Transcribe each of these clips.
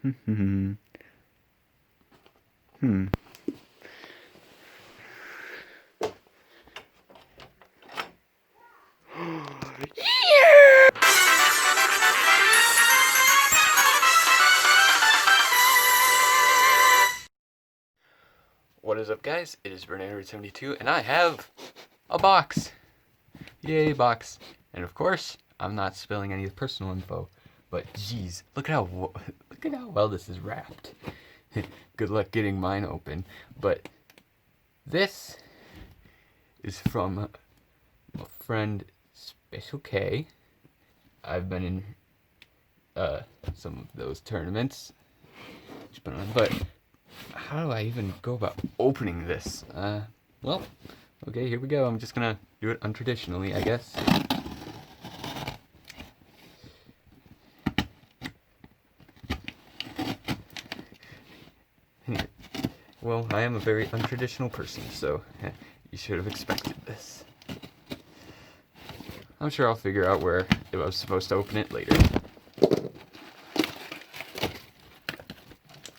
Hmm. Hmm. What is up, guys? It is Bernardo72, and I have a box. Yay, box. And of course, I'm not spilling any personal info, but geez, look at how well this is wrapped. Good luck getting mine open. But this is from my friend Special K. I've been in some of those tournaments, but how do I even go about opening this? Well, okay, here we go. I'm just gonna do it untraditionally, I guess. Well, I am a very untraditional person, so you should have expected this. I'm sure I'll figure out where I was supposed to open it later.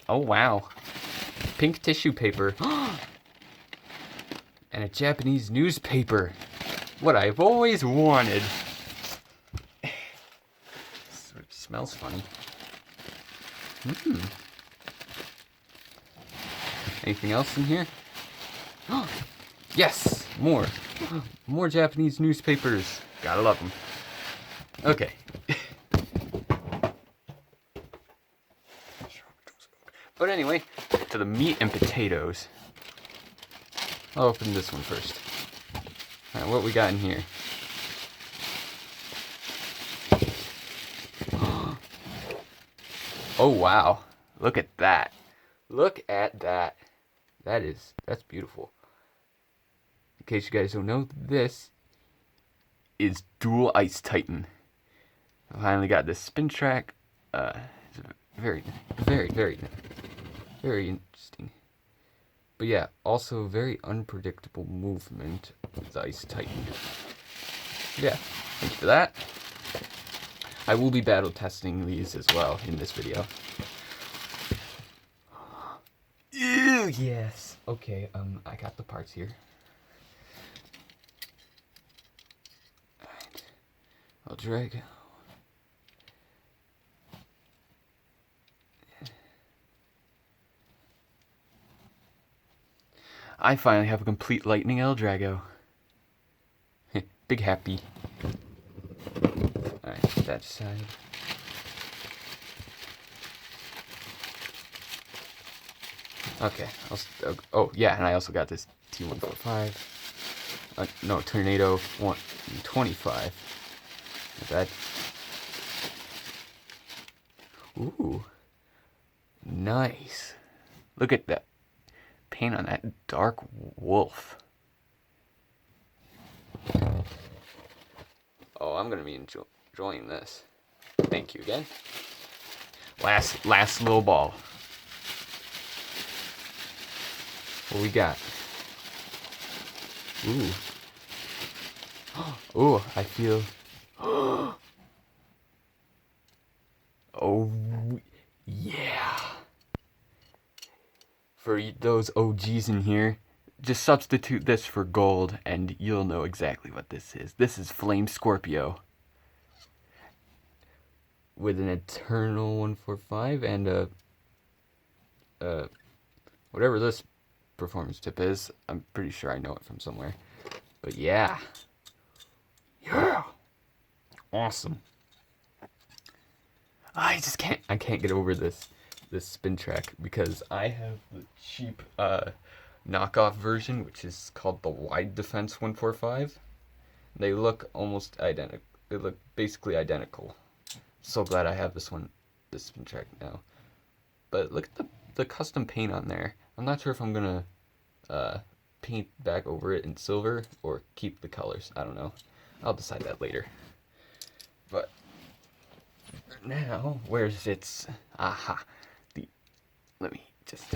Oh wow, pink tissue paper. And a Japanese newspaper. What I've always wanted. Sort of smells funny. Anything else in here? Yes, more. More Japanese newspapers. Gotta love them. Okay. But anyway, to the meat and potatoes. I'll open this one first. Alright, what we got in here? Oh wow, look at that. Look at that. That's beautiful. In case you guys don't know, this is Dual Ice Titan. I finally got this spin track. It's very, very, very, very interesting. But yeah, also very unpredictable movement with Ice Titan. Yeah, thank you for that. I will be battle testing these as well in this video. Ew, yes. Okay, I got the parts here. Alright. I'll drag. I finally have a complete Lightning Eldrago. Big happy. Alright, that side. Okay. Oh, yeah, and I also got this T145. No, Tornado 125. That. Ooh. Nice. Look at that paint on that dark wolf. Oh, I'm gonna be enjoying this. Thank you again. Last little ball. What we got? Ooh. Ooh, I feel. Oh, yeah. For those OGs in here, just substitute this for gold and you'll know exactly what this is. This is Flame Scorpio. With an Eternal 145 and whatever this performance tip is. I'm pretty sure I know it from somewhere. But yeah. Yeah. Awesome. I can't get over this spin track because I have the cheap knockoff version, which is called the Wide Defense 145. They look almost identical. They look basically identical. So glad I have this spin track now. But look at the custom paint on there. I'm not sure if I'm gonna paint back over it in silver or keep the colors. I don't know. I'll decide that later. But now, where's its aha? Let me just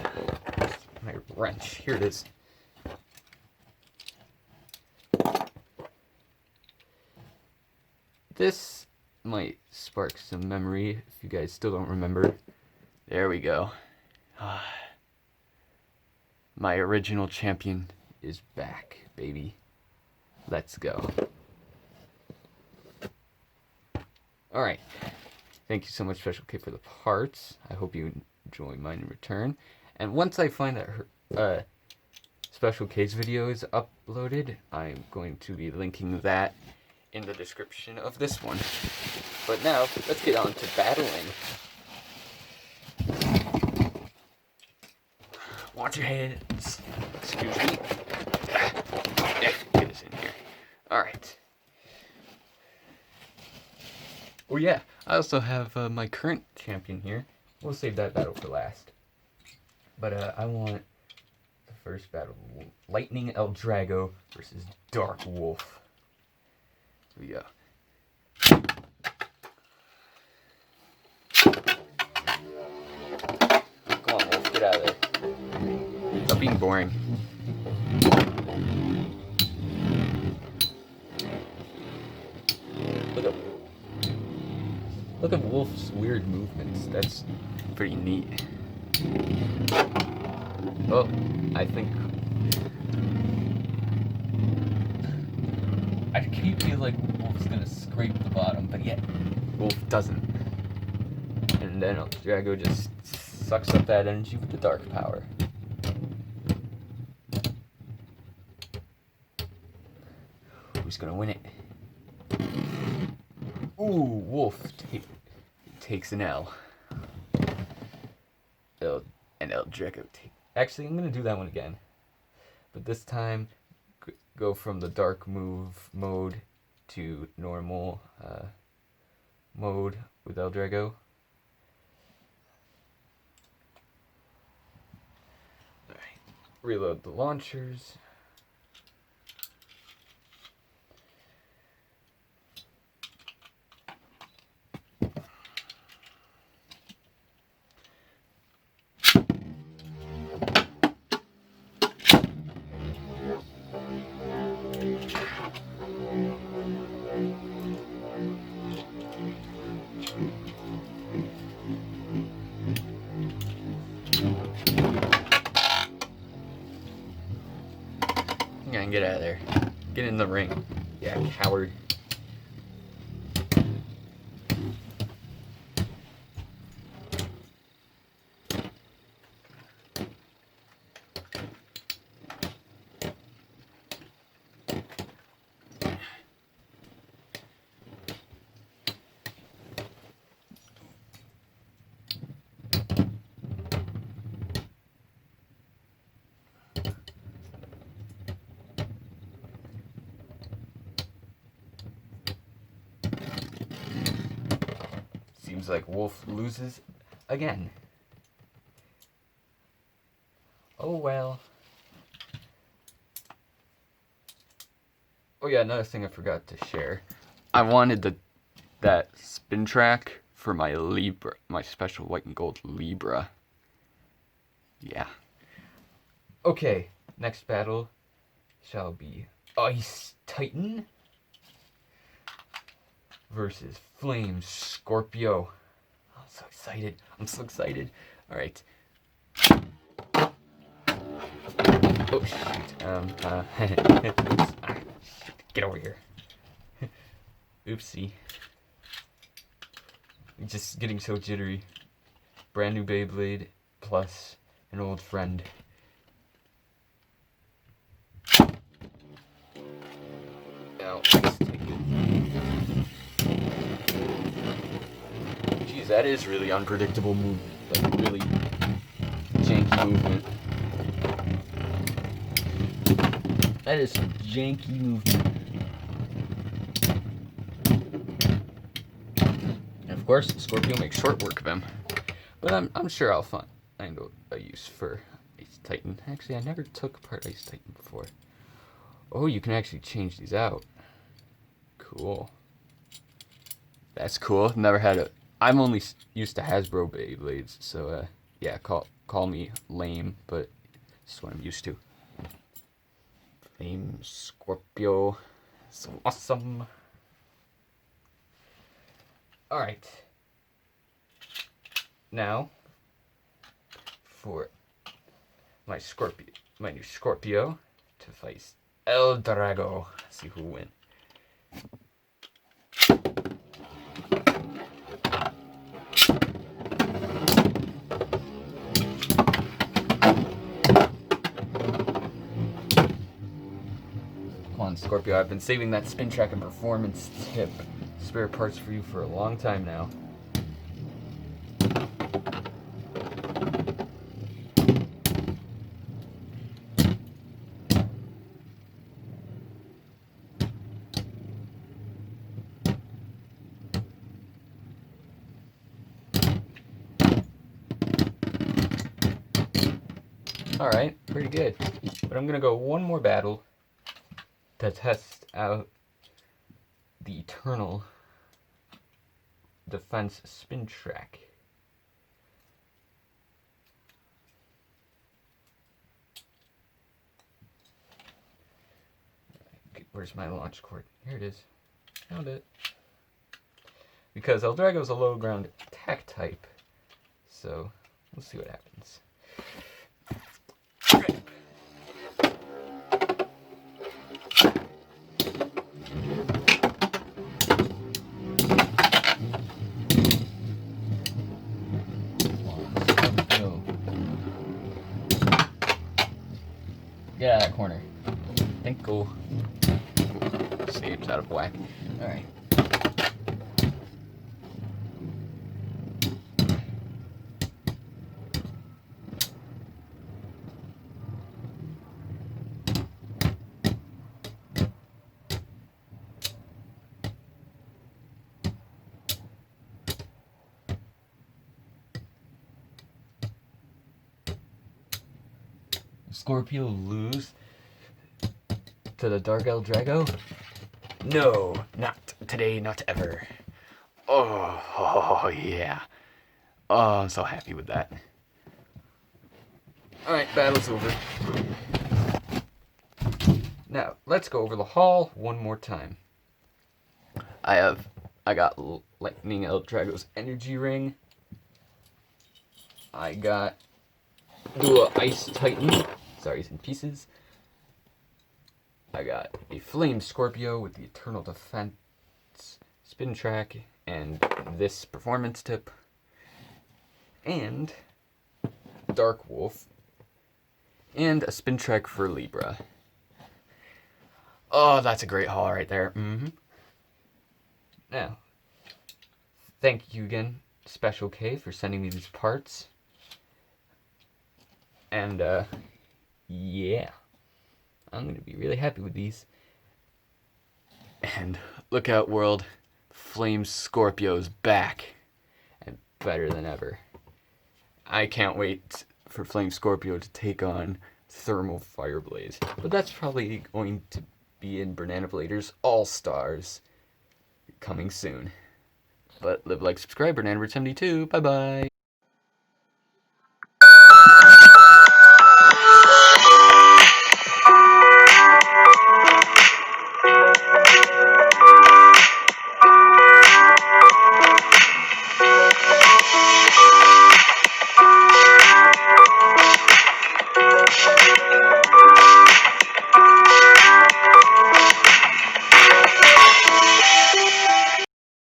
my wrench. Here it is. This might spark some memory if you guys still don't remember. There we go. My original champion is back, baby. Let's go. Alright. Thank you so much, Special K, for the parts. I hope you enjoy mine in return. And once I find that her Special K's video is uploaded, I'm going to be linking that in the description of this one. But now, let's get on to battling. Watch your hands. Excuse me. Get us in here. Alright. Oh yeah, I also have my current champion here. We'll save that battle for last. But I want the first battle. Lightning El Drago versus Dark Wolf. Here we go. Come on, Wolf, get out of there. Stop being boring. Look at Wolf's weird movements. That's pretty neat. Oh, I think I keep feeling like Wolf's gonna scrape the bottom, but yet Wolf doesn't. And then Drago just sucks up that energy with the dark power. Who's gonna win it? Ooh, Wolf takes an L. And El Drago Actually, I'm gonna do that one again. But this time, go from the dark move mode to normal mode with El Drago. Alright, reload the launchers. Yeah, get out of there. Get in the ring. Yeah, coward. Seems like Wolf loses again. Oh well. Oh yeah, another thing I forgot to share. I wanted that spin track for my Libra, my special white and gold Libra. Yeah. Okay, next battle shall be Ice Titan versus Flame Scorpio. Oh, I'm so excited. I'm so excited. Alright. Oh, shoot. Oops. Get over here. Oopsie. Just getting so jittery. Brand new Beyblade plus an old friend. Now, geez, that is really unpredictable move. Like, really janky movement. That is some janky movement. And of course, Scorpio makes short work of him. But I'm sure I'll find a use for Ice Titan. Actually, I never took apart Ice Titan before. Oh, you can actually change these out. Cool. That's cool. Never had a... I'm only used to Hasbro Beyblades, so yeah, call me lame, but this is what I'm used to. Flame Scorpio. So awesome. Alright. Now, for my new Scorpio to face El Drago. See who will win. Come on, Scorpio. I've been saving that spin track and performance tip spare parts for you for a long time now. Alright, pretty good. But I'm going to go one more battle to test out the Eternal Defense Spin Track. Where's my launch cord? Here it is. Found it. Because El Drago's a low ground attack type. So, we'll see what happens. Get out of that corner. Think cool. Seems out of whack. Alright. Scorpio lose to the Dark El Drago? No, not today, not ever. Oh, yeah. Oh, I'm so happy with that. Alright, battle's over. Now, let's go over the haul one more time. I got Lightning El Drago's energy ring. I got Dual Ice Titan. Sorry, it's in pieces. I got a Flame Scorpio with the Eternal Defense Spin Track and this performance tip. And Dark Wolf. And a spin track for Libra. Oh, that's a great haul right there. Now, thank you again, Special K, for sending me these parts. And, yeah. I'm going to be really happy with these. And look out, world. Flame Scorpio's back. And better than ever. I can't wait for Flame Scorpio to take on Thermal Fireblaze. But that's probably going to be in Banana Bladers All-Stars. Coming soon. But live, like, subscribe, Banana 72. Bye-bye.